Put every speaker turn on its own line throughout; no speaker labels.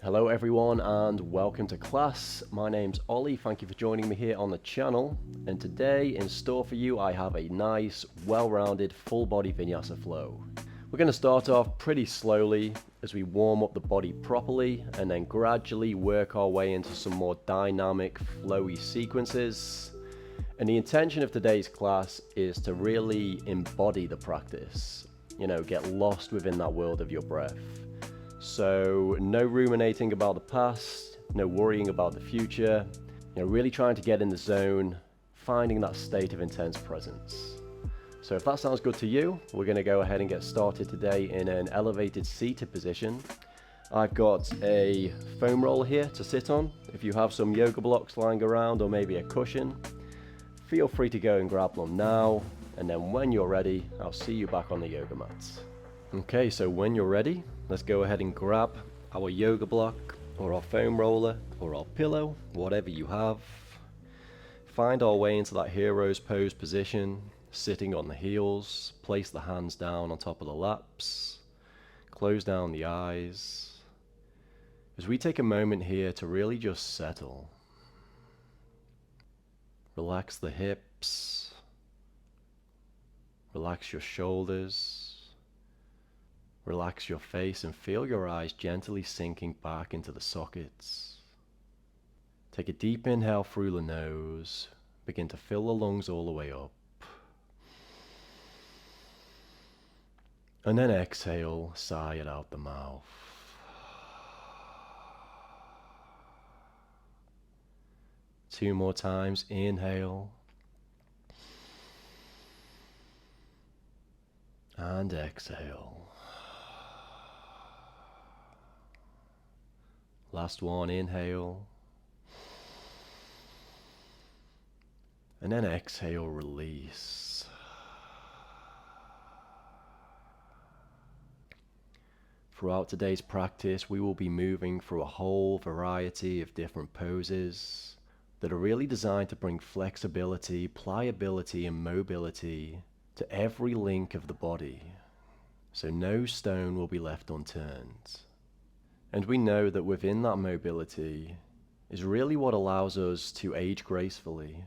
Hello everyone and welcome to class. My name's Ollie, thank you for joining me here on the channel, and today in store for you I have a nice, well-rounded, full-body vinyasa flow. We're going to start off pretty slowly as we warm up the body properly and then gradually work our way into some more dynamic, flowy sequences. And the intention of today's class is to really embody the practice, get lost within that world of your breath. So no ruminating about the past, no worrying about the future, really trying to get in the zone, finding that state of intense presence. So if that sounds good to you, we're going to go ahead and get started today in an elevated seated position. I've got a foam roller here to sit on. If you have some yoga blocks lying around or maybe a cushion, feel free to go and grab them now, and then when you're ready, I'll see you back on the yoga mats. Okay, so when you're ready, let's go ahead and grab our yoga block or our foam roller or our pillow, whatever you have. Find our way into that hero's pose position, sitting on the heels. Place the hands down on top of the laps. Close down the eyes. As we take a moment here to really just settle. Relax the hips. Relax your shoulders. Relax your face and feel your eyes gently sinking back into the sockets. Take a deep inhale through the nose. Begin to fill the lungs all the way up. And then exhale, sigh it out the mouth. Two more times, inhale. And exhale. Last one, inhale. And then exhale, release. Throughout today's practice, we will be moving through a whole variety of different poses that are really designed to bring flexibility, pliability, and mobility to every link of the body. So no stone will be left unturned. And we know that within that mobility is really what allows us to age gracefully.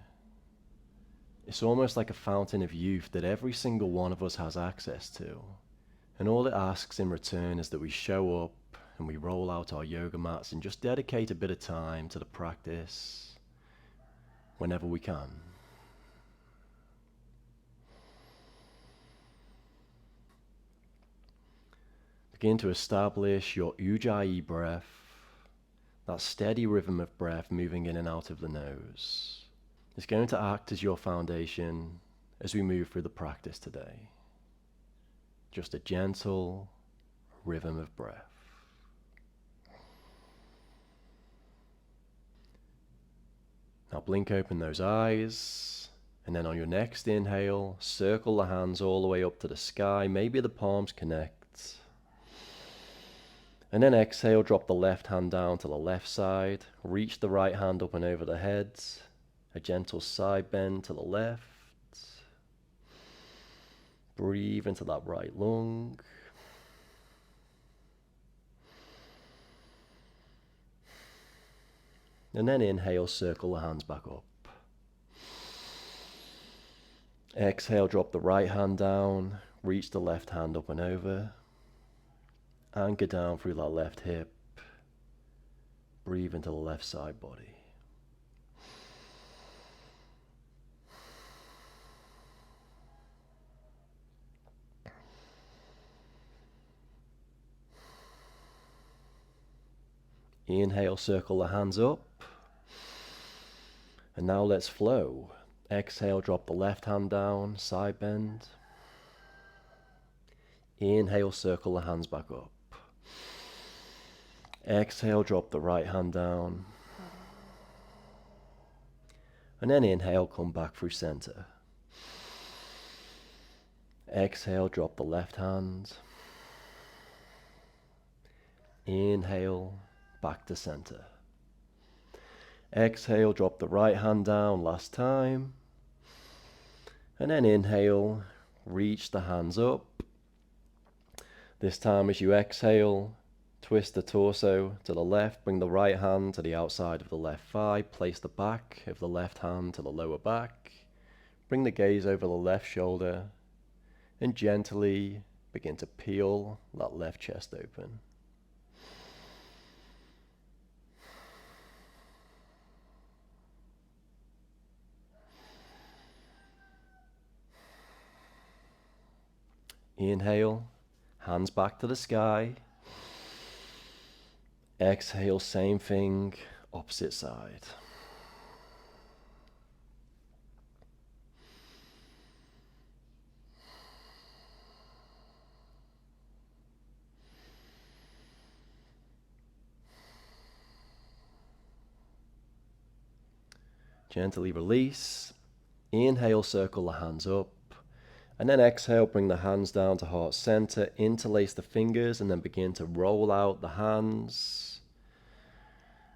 It's almost like a fountain of youth that every single one of us has access to. And all it asks in return is that we show up and we roll out our yoga mats and just dedicate a bit of time to the practice whenever we can. Begin to establish your ujjayi breath, that steady rhythm of breath moving in and out of the nose. It's going to act as your foundation as we move through the practice today. Just a gentle rhythm of breath. Now blink open those eyes, and then on your next inhale, circle the hands all the way up to the sky, maybe the palms connect. And then exhale, drop the left hand down to the left side, reach the right hand up and over the head, a gentle side bend to the left. Breathe into that right lung. And then inhale, circle the hands back up. Exhale, drop the right hand down, reach the left hand up and over. Anchor down through that left hip. Breathe into the left side body. Inhale, circle the hands up. And now let's flow. Exhale, drop the left hand down, side bend. Inhale, circle the hands back up. Exhale, drop the right hand down. And then inhale, come back through center. Exhale, drop the left hand. Inhale, back to center. Exhale, drop the right hand down last time. And then inhale, reach the hands up. This time as you exhale, Twist the torso to the left, bring the right hand to the outside of the left thigh, place the back of the left hand to the lower back, bring the gaze over the left shoulder, and gently begin to peel that left chest open. Inhale, hands back to the sky. Exhale, same thing, opposite side. Gently release. Inhale, circle the hands up. And then exhale, bring the hands down to heart center, interlace the fingers, and then begin to roll out the hands.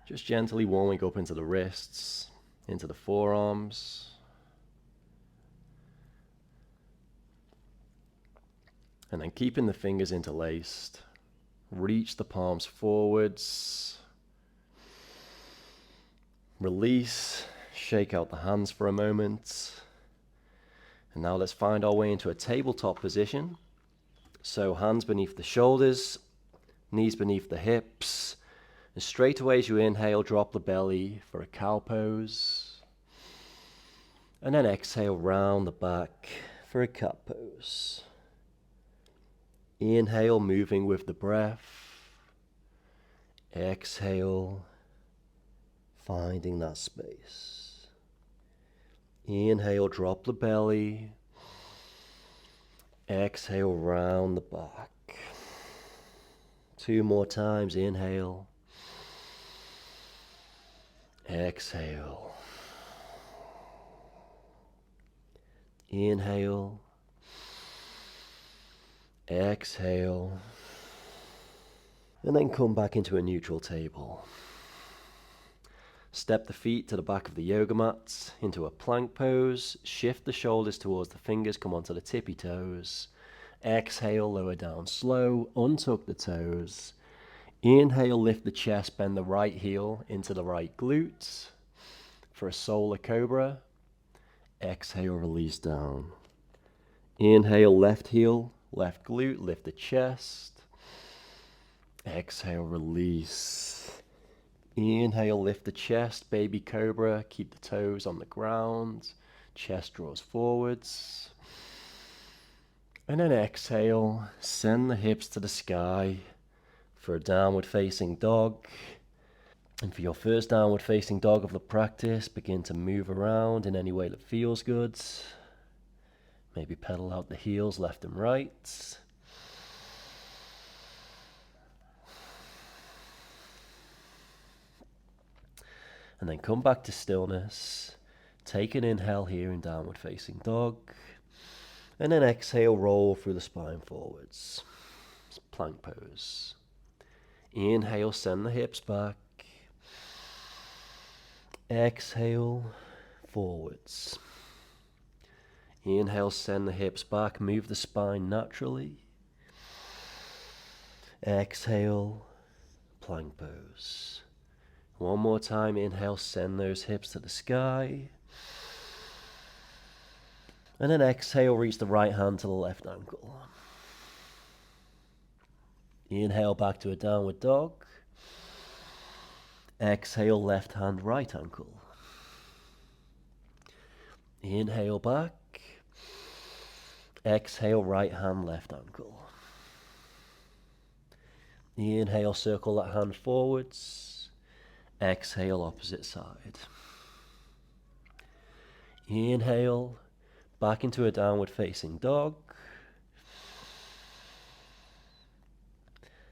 Just gently warming up into the wrists, into the forearms. And then keeping the fingers interlaced, reach the palms forwards. Release, shake out the hands for a moment. And now let's find our way into a tabletop position. So hands beneath the shoulders, knees beneath the hips. And straight away as you inhale, drop the belly for a cow pose. And then exhale, round the back for a cat pose. Inhale, moving with the breath. Exhale, finding that space. Inhale, drop the belly. Exhale, round the back. 2 more times. Inhale. Exhale. Inhale. Exhale. And then come back into a neutral table. Step the feet to the back of the yoga mat into a plank pose. Shift the shoulders towards the fingers, come onto the tippy toes. Exhale, lower down slow, untuck the toes. Inhale, lift the chest, bend the right heel into the right glute for a solar cobra. Exhale, release down. Inhale, left heel, left glute, lift the chest. Exhale, release. Inhale, lift the chest, baby cobra, keep the toes on the ground, chest draws forwards. And then exhale, send the hips to the sky for a downward facing dog. And for your first downward facing dog of the practice, begin to move around in any way that feels good. Maybe pedal out the heels left and right. And then come back to stillness. Take an inhale here in downward facing dog. And then exhale, roll through the spine forwards. Plank pose. Inhale, send the hips back. Exhale, forwards. Inhale, send the hips back. Move the spine naturally. Exhale, plank pose. One more time, inhale, send those hips to the sky. And then exhale, reach the right hand to the left ankle. Inhale, back to a downward dog. Exhale, left hand, right ankle. Inhale, back. Exhale, right hand, left ankle. Inhale, circle that hand forwards. Exhale, opposite side. Inhale, back into a downward facing dog.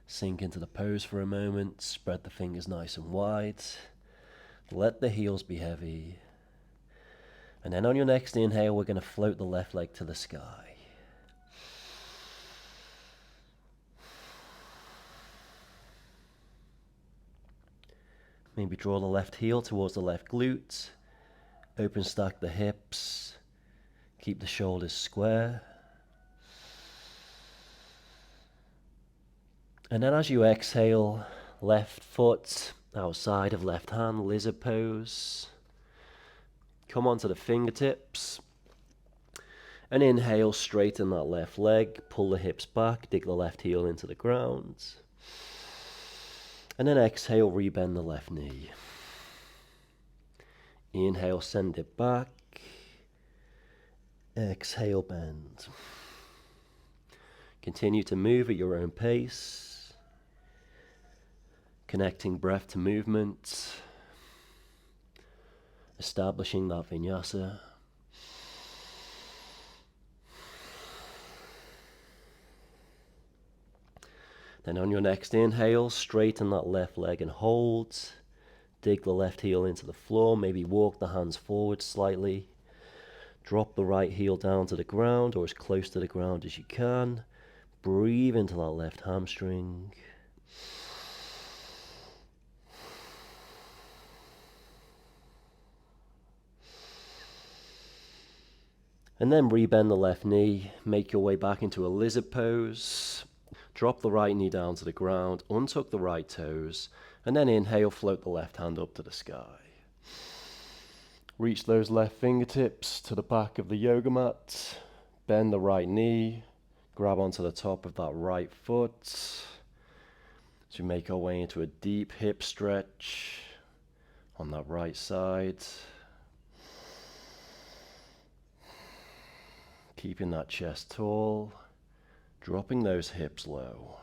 Sink into the pose for a moment. Spread the fingers nice and wide. Let the heels be heavy. And then on your next inhale, we're going to float the left leg to the sky. Maybe draw the left heel towards the left glute. Open stack the hips. Keep the shoulders square. And then as you exhale, left foot outside of left hand, lizard pose. Come onto the fingertips. And inhale, straighten that left leg, pull the hips back, dig the left heel into the ground. And then exhale, rebend the left knee. Inhale, send it back. Exhale, bend. Continue to move at your own pace, connecting breath to movement, establishing that vinyasa. Then on your next inhale, straighten that left leg and hold. Dig the left heel into the floor, maybe walk the hands forward slightly. Drop the right heel down to the ground or as close to the ground as you can. Breathe into that left hamstring. And then rebend the left knee, make your way back into a lizard pose. Drop the right knee down to the ground, untuck the right toes, and then inhale, float the left hand up to the sky. Reach those left fingertips to the back of the yoga mat. Bend the right knee, grab onto the top of that right foot. As we make our way into a deep hip stretch on that right side. Keeping that chest tall, dropping those hips low.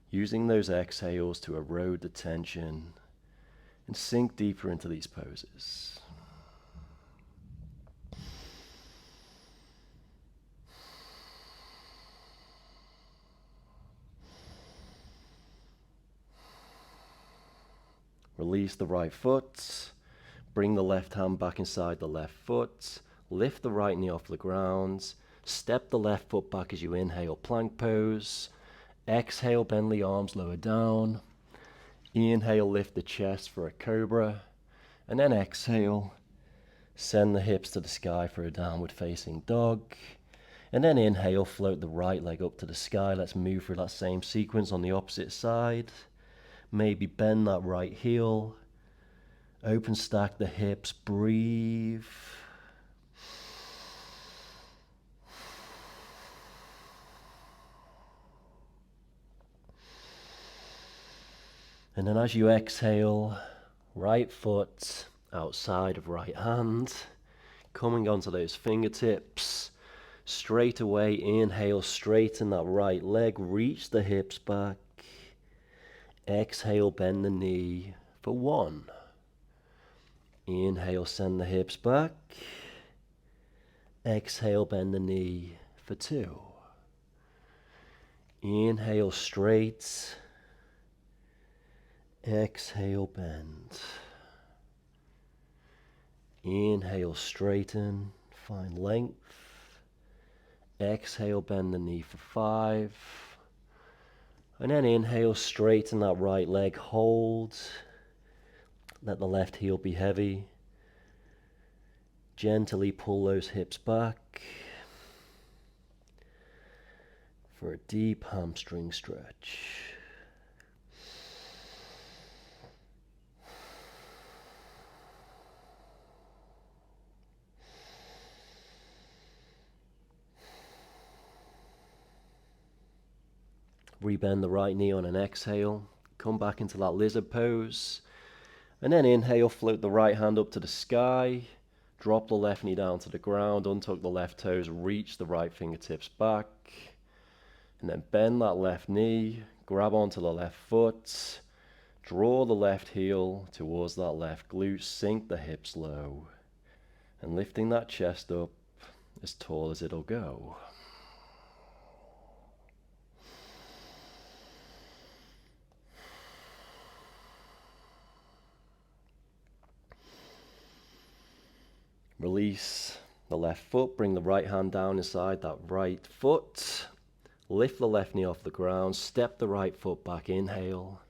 Using those exhales to erode the tension and sink deeper into these poses. Release the right foot, bring the left hand back inside the left foot, lift the right knee off the ground, step the left foot back as you inhale, plank pose. Exhale, bend the arms lower down. Inhale, lift the chest for a cobra. And then exhale, send the hips to the sky for a downward facing dog. And then inhale, float the right leg up to the sky. Let's move through that same sequence on the opposite side. Maybe bend that right heel. Open stack the hips, breathe. And then as you exhale, right foot outside of right hand, coming onto those fingertips. Straight away, inhale, straighten that right leg, reach the hips back. Exhale, bend the knee for 1. Inhale, send the hips back. Exhale, bend the knee for 2. Inhale, straight. Exhale, bend. Inhale, straighten, find length. Exhale, bend the knee for 5. And then inhale, straighten that right leg, hold. Let the left heel be heavy. Gently pull those hips back for a deep hamstring stretch. Rebend the right knee on an exhale. Come back into that lizard pose. And then inhale, float the right hand up to the sky. Drop the left knee down to the ground. Untuck the left toes. Reach the right fingertips back. And then bend that left knee. Grab onto the left foot. Draw the left heel towards that left glute. Sink the hips low. And lifting that chest up as tall as it'll go. Release the left foot, bring the right hand down inside that right foot. Lift the left knee off the ground, step the right foot back, inhale.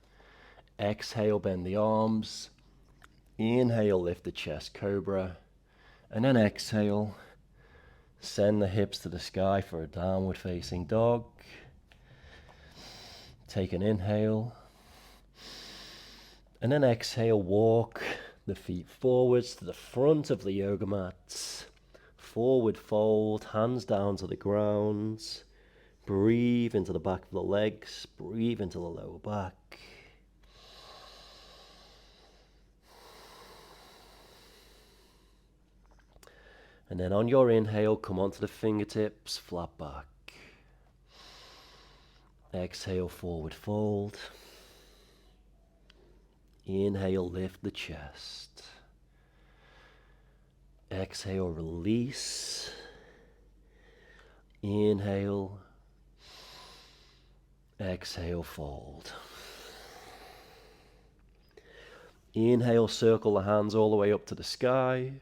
Exhale, bend the arms. Inhale, lift the chest, cobra. And then exhale, send the hips to the sky for a downward facing dog. Take an inhale. And then exhale, walk the feet forwards to the front of the yoga mat. Forward fold, hands down to the ground. Breathe into the back of the legs. Breathe into the lower back. And then on your inhale, come onto the fingertips, flat back. Exhale, forward fold. Inhale, lift the chest. Exhale, release. Inhale. Exhale, fold. Inhale, circle the hands all the way up to the sky.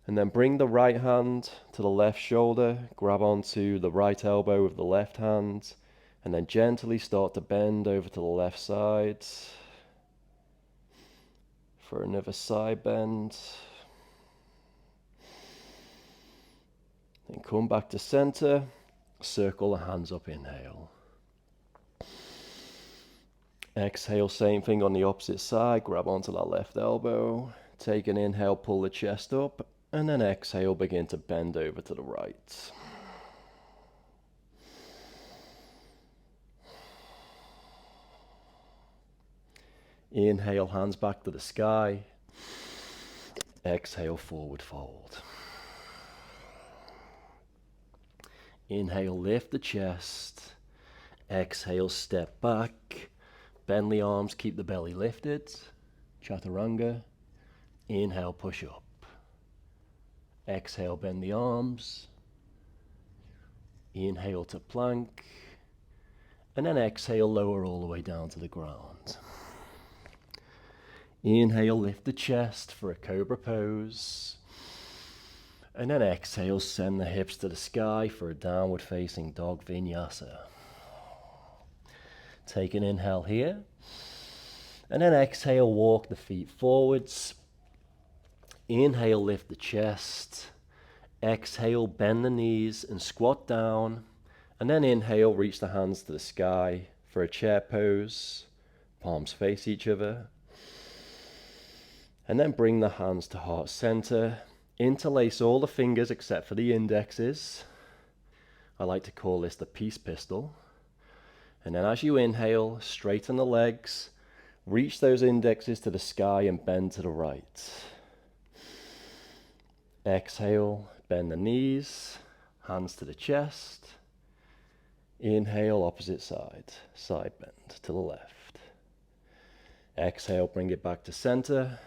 And then bring the right hand to the left shoulder, grab onto the right elbow with the left hand, and then gently start to bend over to the left side for another side bend. Then come back to center, circle the hands up, inhale. Exhale, same thing on the opposite side, grab onto that left elbow, take an inhale, pull the chest up, and then exhale, begin to bend over to the right. Inhale, hands back to the sky. Exhale, forward fold. Inhale, lift the chest. Exhale, step back. Bend the arms, keep the belly lifted. Chaturanga. Inhale, push up. Exhale, bend the arms. Inhale to plank. And then exhale, lower all the way down to the ground. Inhale, lift the chest for a cobra pose. And then exhale, send the hips to the sky for a downward facing dog vinyasa. Take an inhale here. And then exhale, walk the feet forwards. Inhale, lift the chest. Exhale, bend the knees and squat down. And then inhale, reach the hands to the sky for a chair pose. Palms face each other. And then bring the hands to heart center. Interlace all the fingers except for the indexes. I like to call this the peace pistol. And then as you inhale, straighten the legs. Reach those indexes to the sky and bend to the right. Exhale, bend the knees, hands to the chest. Inhale, opposite side, side bend to the left. Exhale, bring it back to center.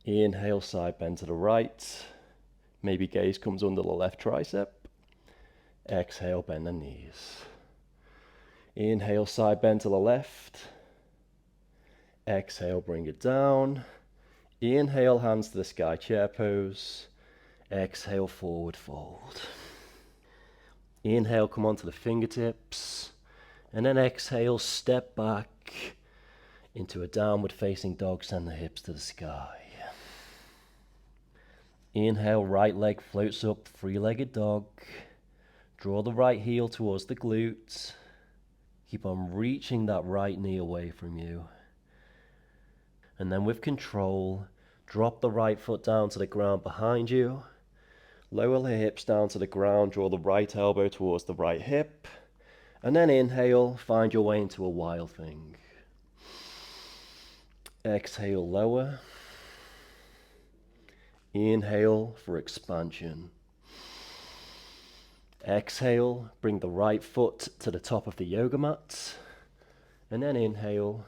Inhale, side bend to the right. Maybe gaze comes under the left tricep. Exhale, bend the knees. Inhale, side bend to the left. Exhale, bring it down. Inhale, hands to the sky, chair pose. Exhale, forward fold. Inhale, come onto the fingertips. And then exhale, step back into a downward facing dog, send the hips to the sky. Inhale, right leg floats up, three-legged dog. Draw the right heel towards the glutes. Keep on reaching that right knee away from you. And then with control, drop the right foot down to the ground behind you. Lower the hips down to the ground, draw the right elbow towards the right hip. And then inhale, find your way into a wild thing. Exhale, lower. Inhale for expansion. Exhale, bring the right foot to the top of the yoga mat. And then inhale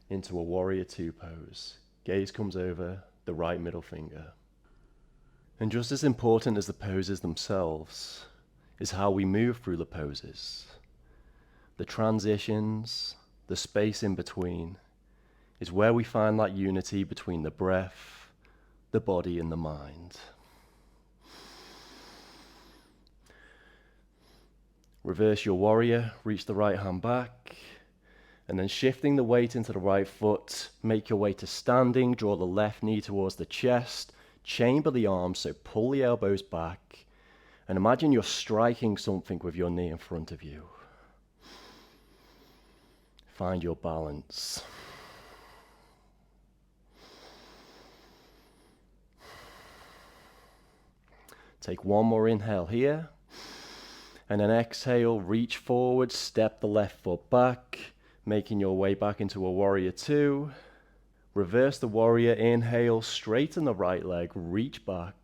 into a warrior two pose. Gaze comes over the right middle finger. And just as important as the poses themselves is how we move through the poses. The transitions, the space in between, is where we find that unity between the breath, the body, and the mind. Reverse your warrior, reach the right hand back, and then shifting the weight into the right foot, make your way to standing, draw the left knee towards the chest, chamber the arms, so pull the elbows back, and imagine you're striking something with your knee in front of you. Find your balance. Take one more inhale here. And then exhale, reach forward, step the left foot back, making your way back into a warrior two. Reverse the warrior, inhale, straighten the right leg, reach back.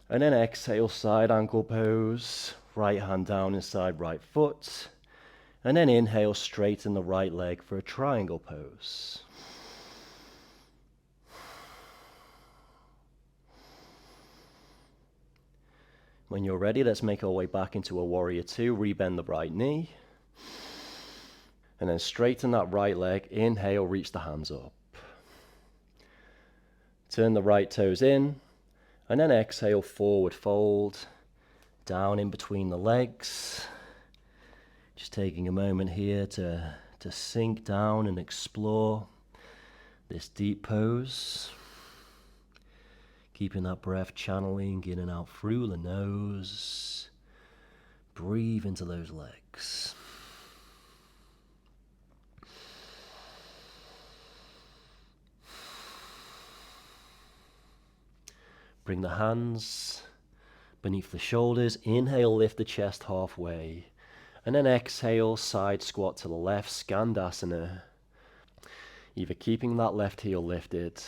And then exhale, side ankle pose, right hand down inside right foot. And then inhale, straighten the right leg for a triangle pose. When you're ready, let's make our way back into a warrior two. Rebend the right knee. And then straighten that right leg. Inhale, reach the hands up. Turn the right toes in. And then exhale, forward fold. Down in between the legs. Just taking a moment here to sink down and explore this deep pose. Keeping that breath channeling in and out through the nose. Breathe into those legs. Bring the hands beneath the shoulders. Inhale, lift the chest halfway. And then exhale, side squat to the left, Skandasana. Either keeping that left heel lifted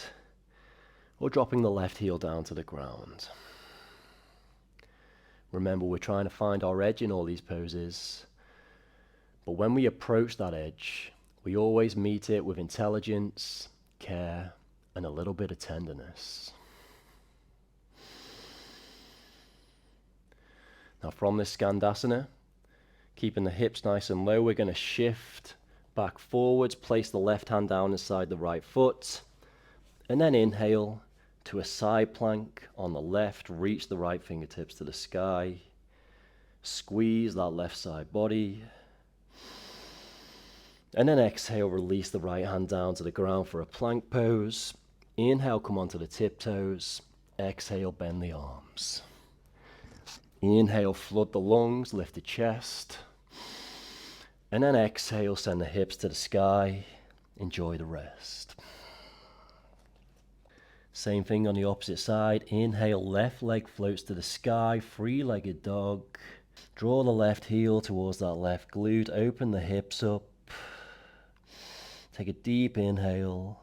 or dropping the left heel down to the ground. Remember, we're trying to find our edge in all these poses. But when we approach that edge, we always meet it with intelligence, care, and a little bit of tenderness. Now from this Skandasana, keeping the hips nice and low, we're going to shift back forwards, place the left hand down inside the right foot, and then inhale to a side plank on the left, reach the right fingertips to the sky, squeeze that left side body, and then exhale, release the right hand down to the ground for a plank pose. Inhale, come onto the tiptoes, exhale, bend the arms. Inhale, flood the lungs, lift the chest, and then exhale, send the hips to the sky, enjoy the rest. Same thing on the opposite side. Inhale, left leg floats to the sky, three-legged dog. Draw the left heel towards that left glute, open the hips up. Take a deep inhale.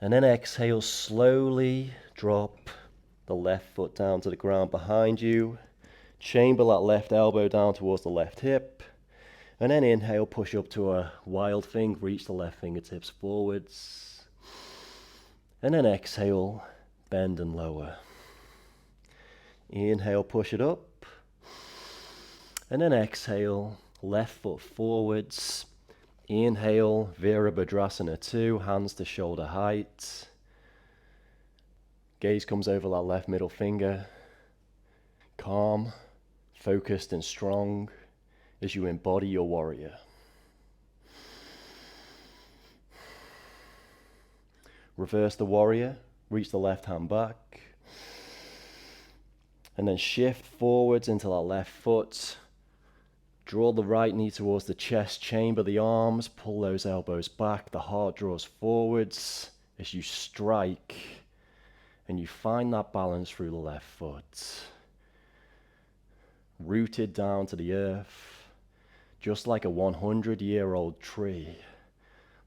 And then exhale, slowly drop the left foot down to the ground behind you. Chamber that left elbow down towards the left hip. And then inhale, push up to a wild thing, reach the left fingertips forwards. And then exhale, bend and lower. Inhale, push it up. And then exhale, left foot forwards. Inhale, Virabhadrasana 2, hands to shoulder height. Gaze comes over that left middle finger. Calm, focused and strong as you embody your warrior. Reverse the warrior, reach the left hand back. And then shift forwards into that left foot. Draw the right knee towards the chest, chamber the arms, pull those elbows back, the heart draws forwards as you strike and you find that balance through the left foot. Rooted down to the earth, just like a 100-year-old tree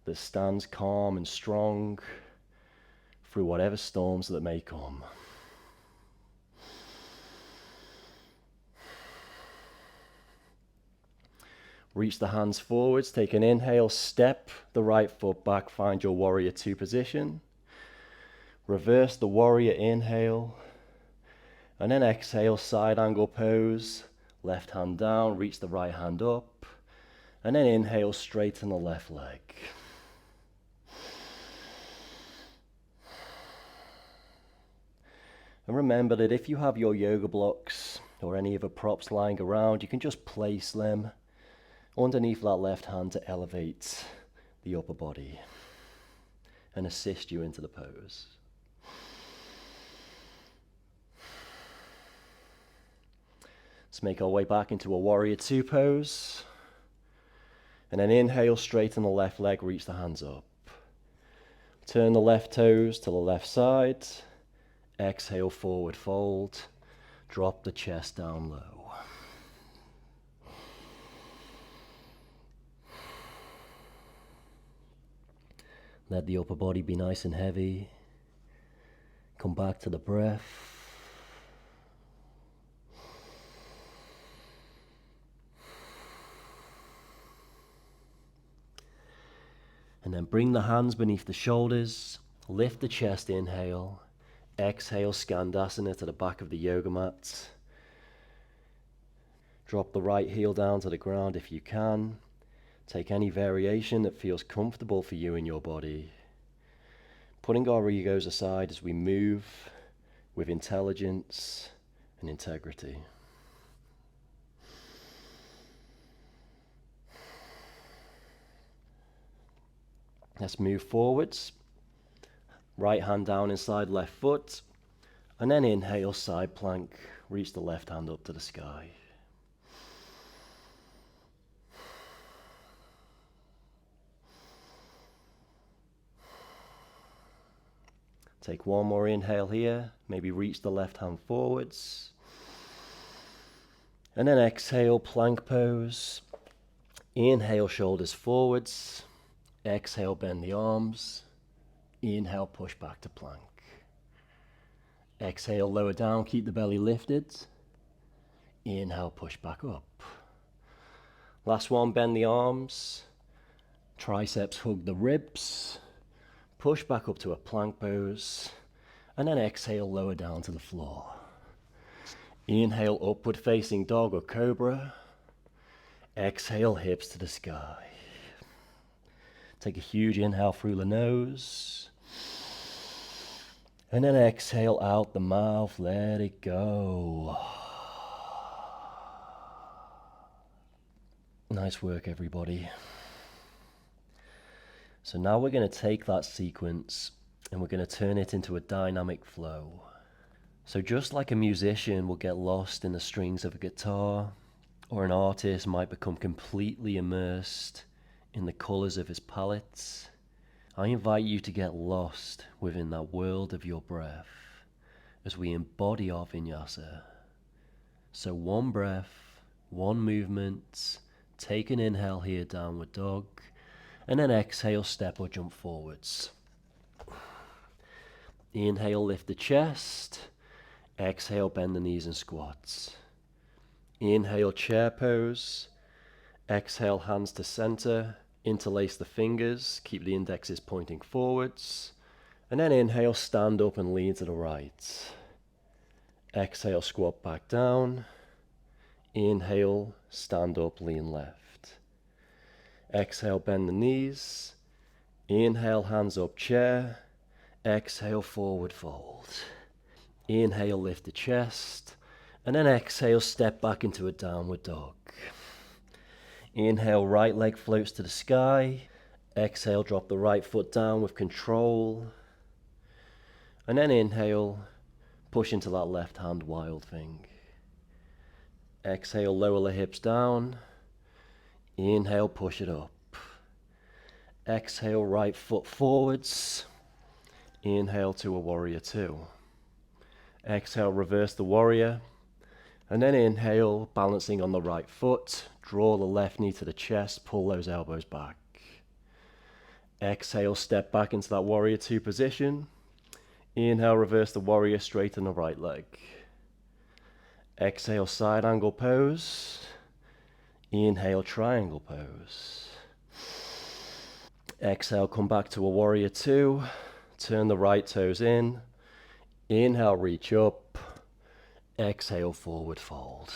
that stands calm and strong through whatever storms that may come. Reach the hands forwards, take an inhale, step the right foot back, find your warrior two position. Reverse the warrior inhale, and then exhale, side angle pose, left hand down, reach the right hand up, and then inhale, straighten the left leg. And remember that if you have your yoga blocks or any other props lying around, you can just place them underneath that left hand to elevate the upper body and assist you into the pose. Let's make our way back into a warrior two pose. And then inhale, straighten the left leg, reach the hands up. Turn the left toes to the left side. Exhale, forward fold. Drop the chest down low. Let the upper body be nice and heavy. Come back to the breath. And then bring the hands beneath the shoulders. Lift the chest, inhale. Exhale, Skandasana to the back of the yoga mat. Drop the right heel down to the ground if you can. Take any variation that feels comfortable for you in your body. Putting our egos aside as we move with intelligence and integrity. Let's move forwards. Right hand down inside left foot. And then inhale, side plank. Reach the left hand up to the sky. Take one more inhale here. Maybe reach the left hand forwards. And then exhale, plank pose. Inhale, shoulders forwards. Exhale, bend the arms. Inhale, push back to plank. Exhale, lower down, keep the belly lifted. Inhale, push back up. Last one, bend the arms. Triceps hug the ribs. Push back up to a plank pose. And then exhale, lower down to the floor. Inhale, upward facing dog or cobra. Exhale, hips to the sky. Take a huge inhale through the nose. And then exhale out the mouth, let it go. Nice work, everybody. So now we're going to take that sequence and we're going to turn it into a dynamic flow. So just like a musician will get lost in the strings of a guitar, or an artist might become completely immersed in the colors of his palette, I invite you to get lost within that world of your breath as we embody our vinyasa. So one breath, one movement, take an inhale here, downward dog, and then exhale, step or jump forwards. Inhale, lift the chest. Exhale, bend the knees and squats. Inhale, chair pose. Exhale, hands to center. Interlace the fingers, keep the indexes pointing forwards. And then inhale, stand up and lean to the right. Exhale, squat back down. Inhale, stand up, lean left. Exhale, bend the knees. Inhale, hands up, chair. Exhale, forward fold. Inhale, lift the chest. And then exhale, step back into a downward dog. Inhale, right leg floats to the sky. Exhale, drop the right foot down with control. And then inhale, push into that left hand wild thing. Exhale, lower the hips down. Inhale, push it up. Exhale, right foot forwards. Inhale to a warrior two. Exhale, reverse the warrior. And then inhale, balancing on the right foot. Draw the left knee to the chest, pull those elbows back. Exhale, step back into that warrior two position. Inhale, reverse the warrior, straighten the right leg. Exhale, side angle pose. Inhale, triangle pose. Exhale, come back to a warrior two. Turn the right toes in. Inhale, reach up. Exhale, forward fold.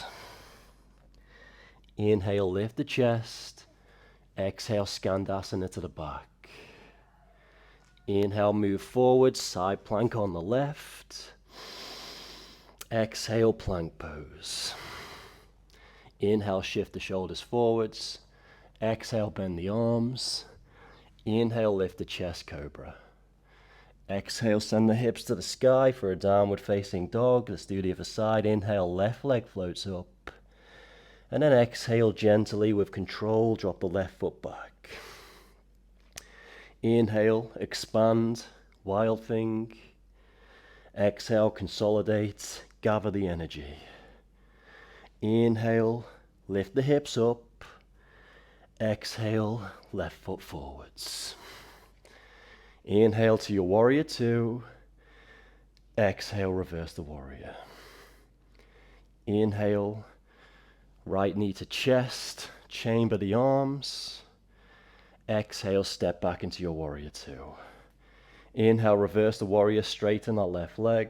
Inhale, lift the chest. Exhale, Skandasana to the back. Inhale, move forward, side plank on the left. Exhale, plank pose. Inhale, shift the shoulders forwards. Exhale, bend the arms. Inhale, lift the chest, cobra. Exhale, send the hips to the sky for a downward facing dog. Let's do the other side. Inhale, left leg floats up. And then exhale gently with control, drop the left foot back. Inhale, expand, wild thing. Exhale, consolidate, gather the energy. Inhale, lift the hips up. Exhale, left foot forwards. Inhale to your warrior two. Exhale, reverse the warrior. Inhale, right knee to chest, chamber the arms. Exhale, step back into your warrior two. Inhale, reverse the warrior, straighten that left leg.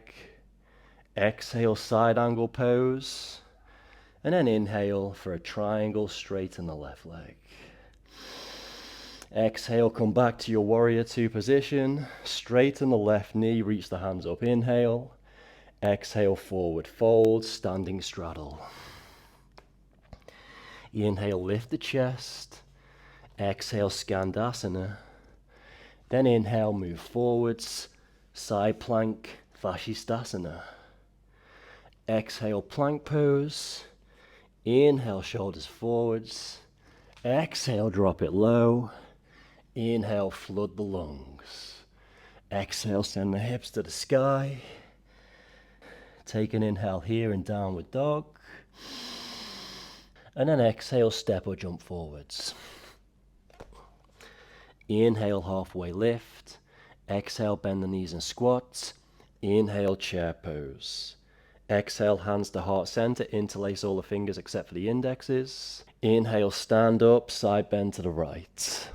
Exhale, side angle pose. And then inhale for a triangle, straighten the left leg. Exhale, come back to your warrior two position. Straighten the left knee, reach the hands up. Inhale. Exhale, forward fold, standing straddle. Inhale, lift the chest. Exhale, Skandasana. Then inhale, move forwards, side plank, Vashisthasana. Exhale, plank pose. Inhale, shoulders forwards. Exhale, drop it low. Inhale, flood the lungs. Exhale, send the hips to the sky. Take an inhale here in downward dog. And then exhale, step or jump forwards. Inhale, halfway lift. Exhale, bend the knees and squat. Inhale, chair pose. Exhale, hands to heart center. Interlace all the fingers except for the indexes. Inhale, stand up, side bend to the right.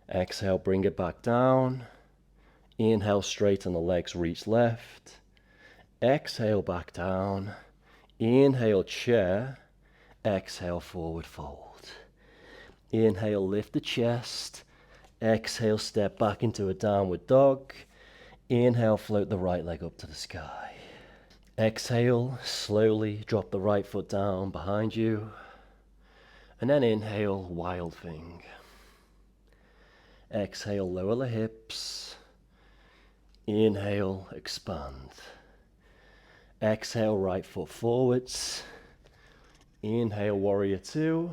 Exhale, bring it back down. Inhale, straighten the legs, reach left. Exhale, back down. Inhale, chair. Exhale, forward fold. Inhale, lift the chest. Exhale, step back into a downward dog. Inhale, float the right leg up to the sky. Exhale, slowly drop the right foot down behind you. And then inhale, wild thing. Exhale, lower the hips. Inhale, expand. Exhale, right foot forwards. Inhale, warrior two.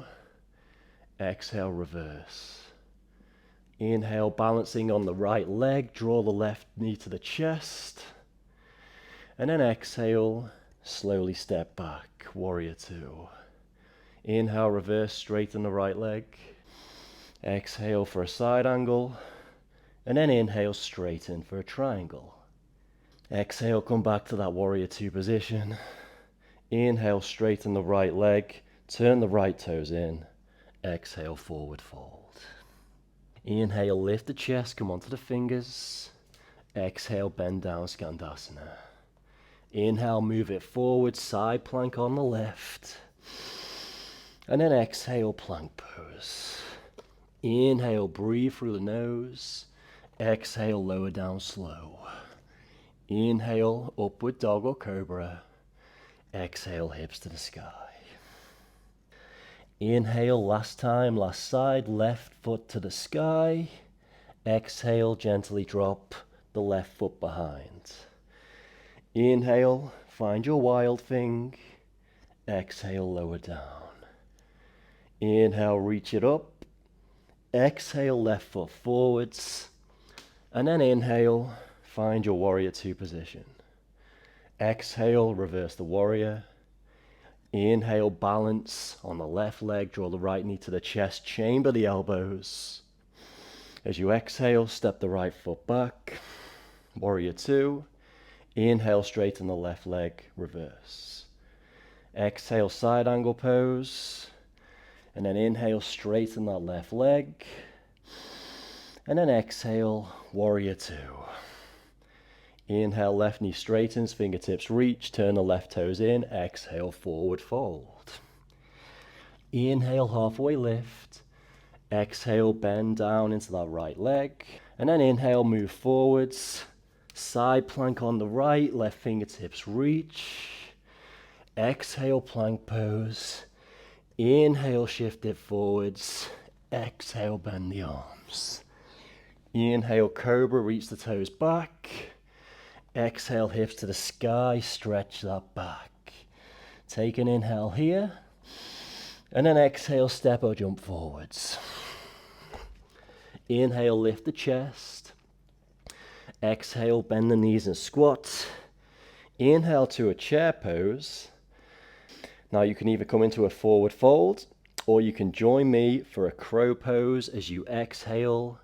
Exhale, reverse. Inhale, balancing on the right leg, draw the left knee to the chest. And then exhale, slowly step back, warrior two. Inhale, reverse, straighten the right leg. Exhale for a side angle. And then inhale, straighten for a triangle. Exhale, come back to that warrior two position. Inhale, straighten the right leg, turn the right toes in. Exhale, forward fold. Inhale, lift the chest, come onto the fingers. Exhale, bend down, Skandasana. Inhale, move it forward, side plank on the left. And then exhale, plank pose. Inhale, breathe through the nose. Exhale, lower down slow. Inhale, upward dog or cobra. Exhale, hips to the sky. Inhale, last time, last side, left foot to the sky. Exhale, gently drop the left foot behind. Inhale, find your wild thing. Exhale, lower down. Inhale, reach it up. Exhale, left foot forwards. And then inhale, find your warrior two position. Exhale, reverse the warrior. Inhale, balance on the left leg, draw the right knee to the chest, chamber the elbows. As you exhale, step the right foot back. Warrior two. Inhale, straighten the left leg, reverse. Exhale, side angle pose. And then inhale, straighten that left leg. And then exhale, warrior two. Inhale, left knee straightens, fingertips reach, turn the left toes in, exhale, forward fold. Inhale, halfway lift. Exhale, bend down into that right leg. And then inhale, move forwards. Side plank on the right, left fingertips reach. Exhale, plank pose. Inhale, shift it forwards. Exhale, bend the arms. Inhale, cobra, reach the toes back. Exhale, hips to the sky, stretch that back. Take an inhale here. And then exhale, step or jump forwards. Inhale, lift the chest. Exhale, bend the knees and squat. Inhale to a chair pose. Now you can either come into a forward fold, or you can join me for a crow pose as you exhale.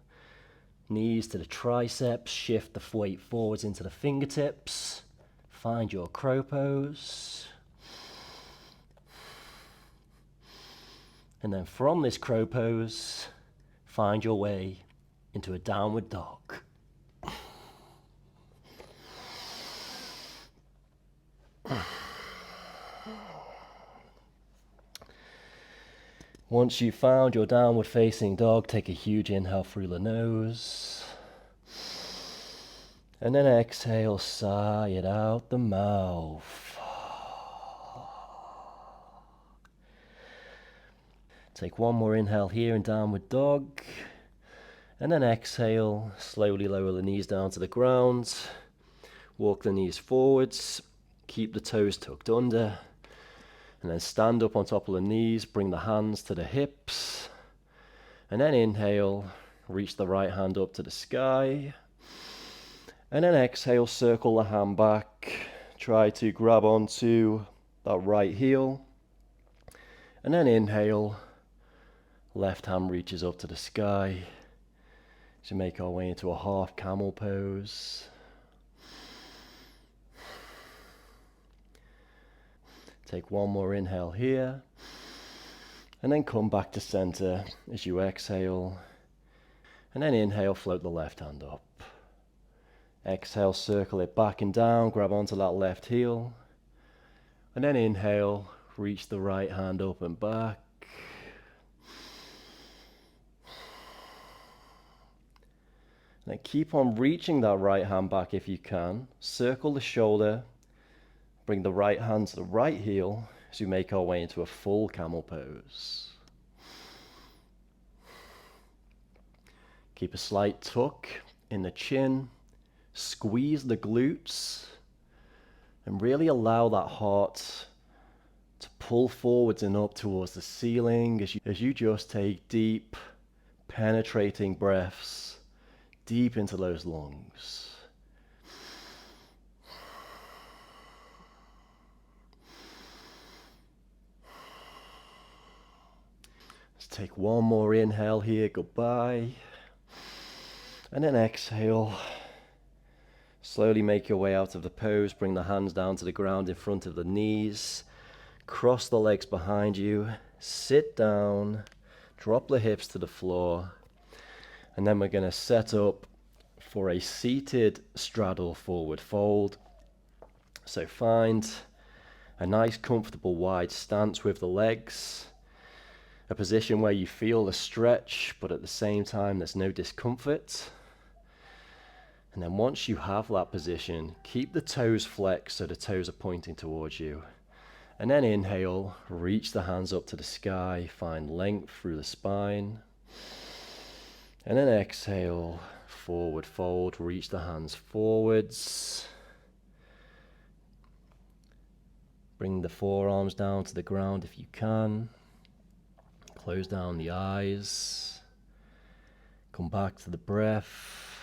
Knees to the triceps, shift the weight forwards into the fingertips. Find your crow pose. And then from this crow pose, find your way into a downward dog. Once you've found your downward facing dog, take a huge inhale through the nose. And then exhale, sigh it out the mouth. Take one more inhale here in downward dog. And then exhale, slowly lower the knees down to the ground. Walk the knees forwards. Keep the toes tucked under. And then stand up on top of the knees, bring the hands to the hips. And then inhale, reach the right hand up to the sky. And then exhale, circle the hand back. Try to grab onto that right heel. And then inhale, left hand reaches up to the sky. So make our way into a half camel pose. Take one more inhale here, and then come back to center as you exhale, and then inhale, float the left hand up. Exhale, circle it back and down, grab onto that left heel, and then inhale, reach the right hand up and back. And then keep on reaching that right hand back if you can. Circle the shoulder. Bring the right hand to the right heel as we make our way into a full camel pose. Keep a slight tuck in the chin, squeeze the glutes, and really allow that heart to pull forwards and up towards the ceiling as you just take deep, penetrating breaths deep into those lungs. Take one more inhale here, goodbye. And then exhale. Slowly make your way out of the pose. Bring the hands down to the ground in front of the knees. Cross the legs behind you. Sit down. Drop the hips to the floor. And then we're going to set up for a seated straddle forward fold. So find a nice comfortable wide stance with the legs. A position where you feel the stretch, but at the same time there's no discomfort. And then once you have that position, keep the toes flexed so the toes are pointing towards you. And then inhale, reach the hands up to the sky, find length through the spine. And then exhale, forward fold, reach the hands forwards. Bring the forearms down to the ground if you can. Close down the eyes. Come back to the breath.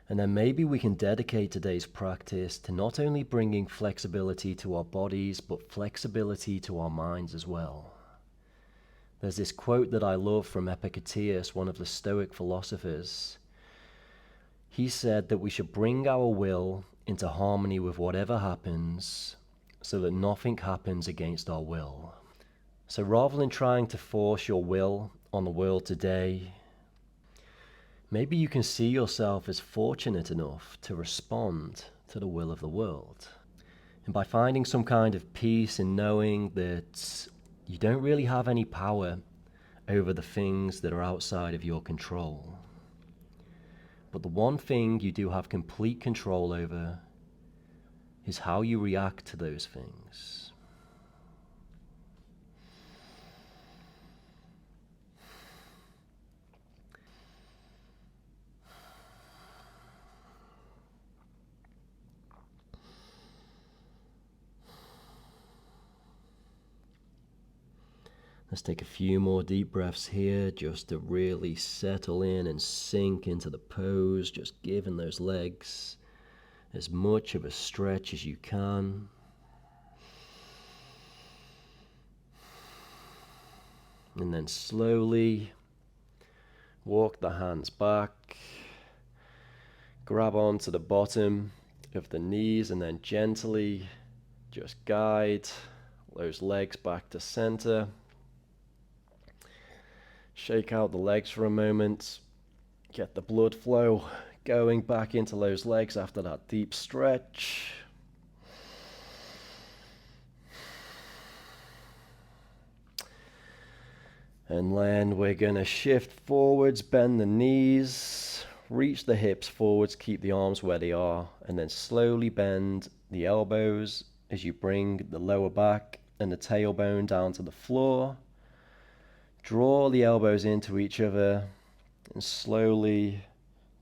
And then maybe we can dedicate today's practice to not only bringing flexibility to our bodies, but flexibility to our minds as well. There's this quote that I love from Epictetus, one of the Stoic philosophers. He said that we should bring our will into harmony with whatever happens, so that nothing happens against our will. So rather than trying to force your will on the world today, maybe you can see yourself as fortunate enough to respond to the will of the world. And by finding some kind of peace in knowing that you don't really have any power over the things that are outside of your control. But the one thing you do have complete control over is how you react to those things. Let's take a few more deep breaths here just to really settle in and sink into the pose, just giving those legs as much of a stretch as you can. And then slowly walk the hands back, grab onto the bottom of the knees, and then gently just guide those legs back to center. Shake out the legs for a moment, get the blood flow going back into those legs after that deep stretch. And then we're going to shift forwards, bend the knees, reach the hips forwards, keep the arms where they are, and then slowly bend the elbows as you bring the lower back and the tailbone down to the floor. Draw the elbows into each other and slowly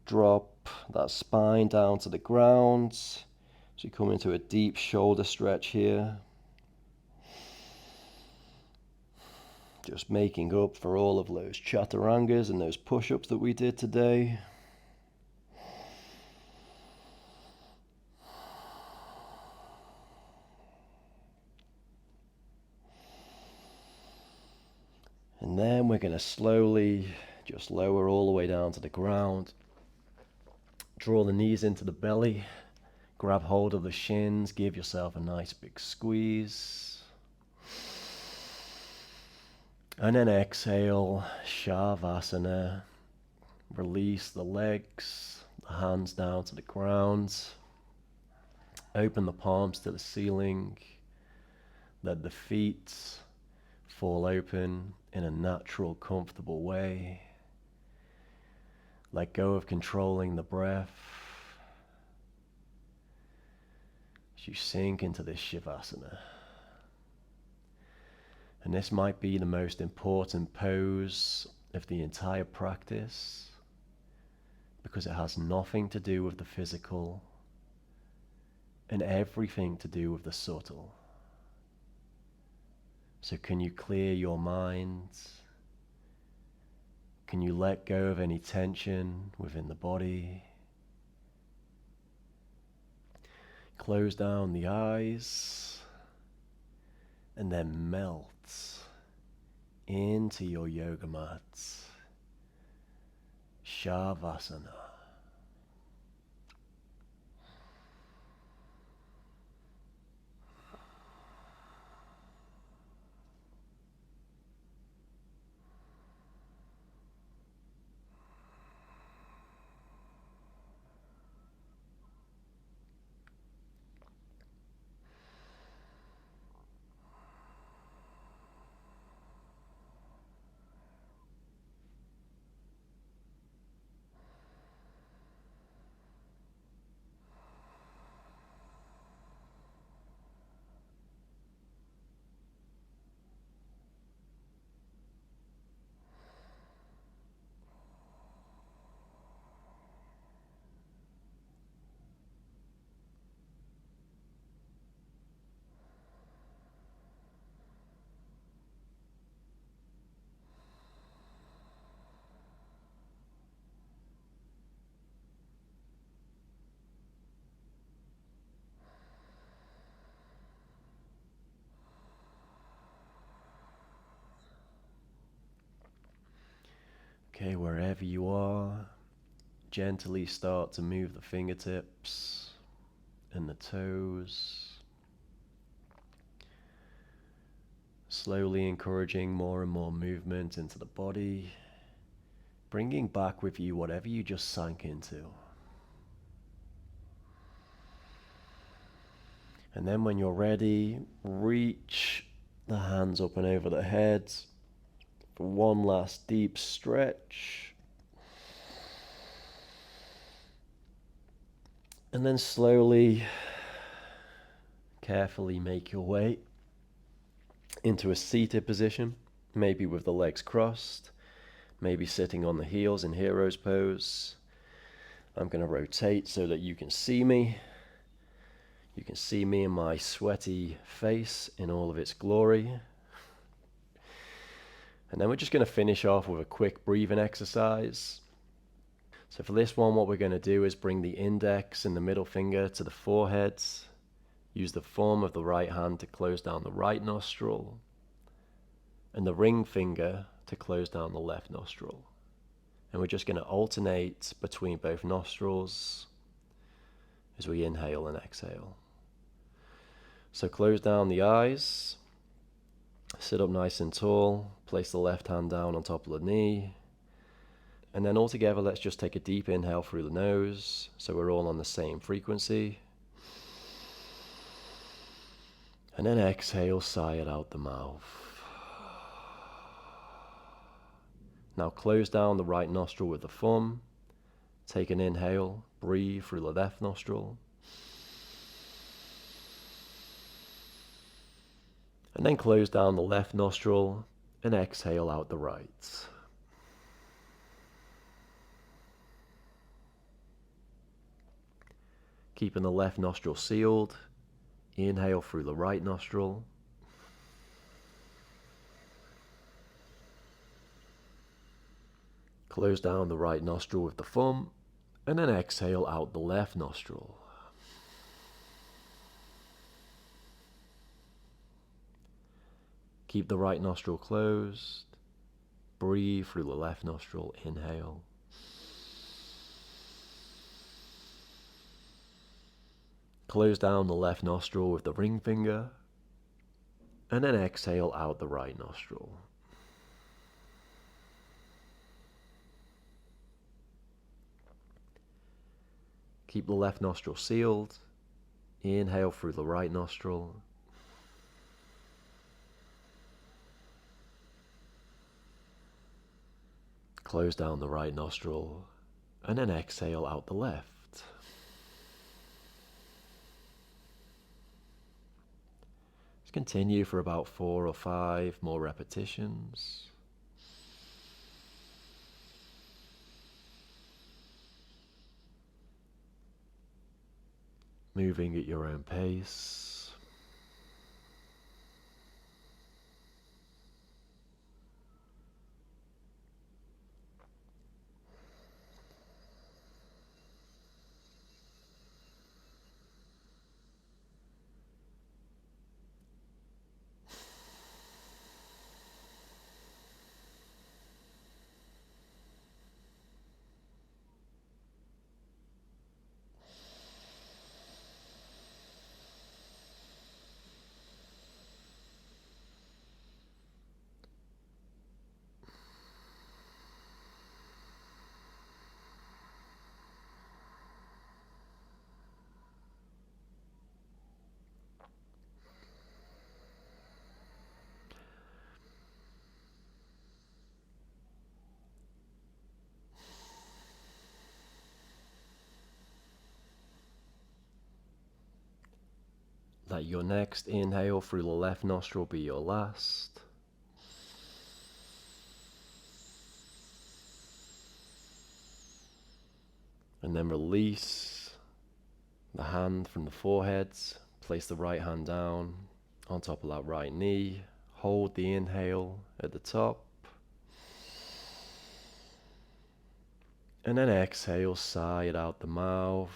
drop that spine down to the ground. So you come into a deep shoulder stretch here. Just making up for all of those chaturangas and those push-ups that we did today. And then we're going to slowly just lower all the way down to the ground. Draw the knees into the belly. Grab hold of the shins. Give yourself a nice big squeeze. And then exhale, Savasana. Release the legs, the hands down to the ground. Open the palms to the ceiling. Let the feet fall open in a natural, comfortable way. Let go of controlling the breath as you sink into this Savasana. And this might be the most important pose of the entire practice because it has nothing to do with the physical and everything to do with the subtle. So can you clear your mind? Can you let go of any tension within the body? Close down the eyes and then melt into your yoga mat. Savasana. Okay, wherever you are, gently start to move the fingertips and the toes. Slowly encouraging more and more movement into the body, bringing back with you whatever you just sank into. And then when you're ready, reach the hands up and over the head for one last deep stretch. And then slowly, carefully make your way into a seated position, maybe with the legs crossed, maybe sitting on the heels in hero's pose. I'm going to rotate so that you can see me. You can see me and my sweaty face in all of its glory. And then we're just going to finish off with a quick breathing exercise. So for this one, what we're going to do is bring the index and the middle finger to the forehead. Use the thumb of the right hand to close down the right nostril, and the ring finger to close down the left nostril. And we're just going to alternate between both nostrils as we inhale and exhale. So close down the eyes, sit up nice and tall, place the left hand down on top of the knee, and then all together let's just take a deep inhale through the nose so we're all on the same frequency. And then exhale, sigh it out the mouth. Now close down the right nostril with the thumb, take an inhale, breathe through the left nostril, and then close down the left nostril and exhale out the right. Keeping the left nostril sealed, inhale through the right nostril, close down the right nostril with the thumb, and then exhale out the left nostril. Keep the right nostril closed. Breathe through the left nostril, inhale. Close down the left nostril with the ring finger, and then exhale out the right nostril. Keep the left nostril sealed. Inhale through the right nostril. Close down the right nostril, and then exhale out the left. Let's continue for about 4 or 5 more repetitions. Moving at your own pace. Let your next inhale through the left nostril be your last. And then release the hand from the forehead. Place the right hand down on top of that right knee. Hold the inhale at the top. And then exhale, sigh it out the mouth.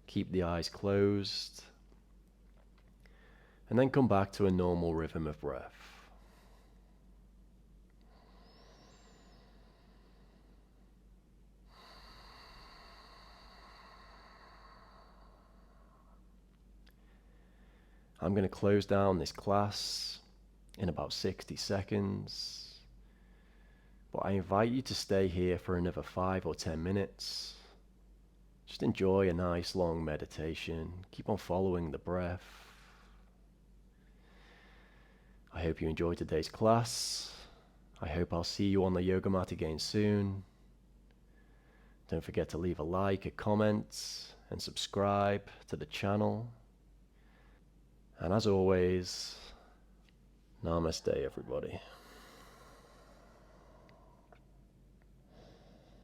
Keep the eyes closed. And then come back to a normal rhythm of breath. I'm going to close down this class in about 60 seconds. But I invite you to stay here for another 5 or 10 minutes. Just enjoy a nice long meditation. Keep on following the breath. I hope you enjoyed today's class. I hope I'll see you on the yoga mat again soon. Don't forget to leave a like, a comment, and subscribe to the channel. And as always, namaste everybody.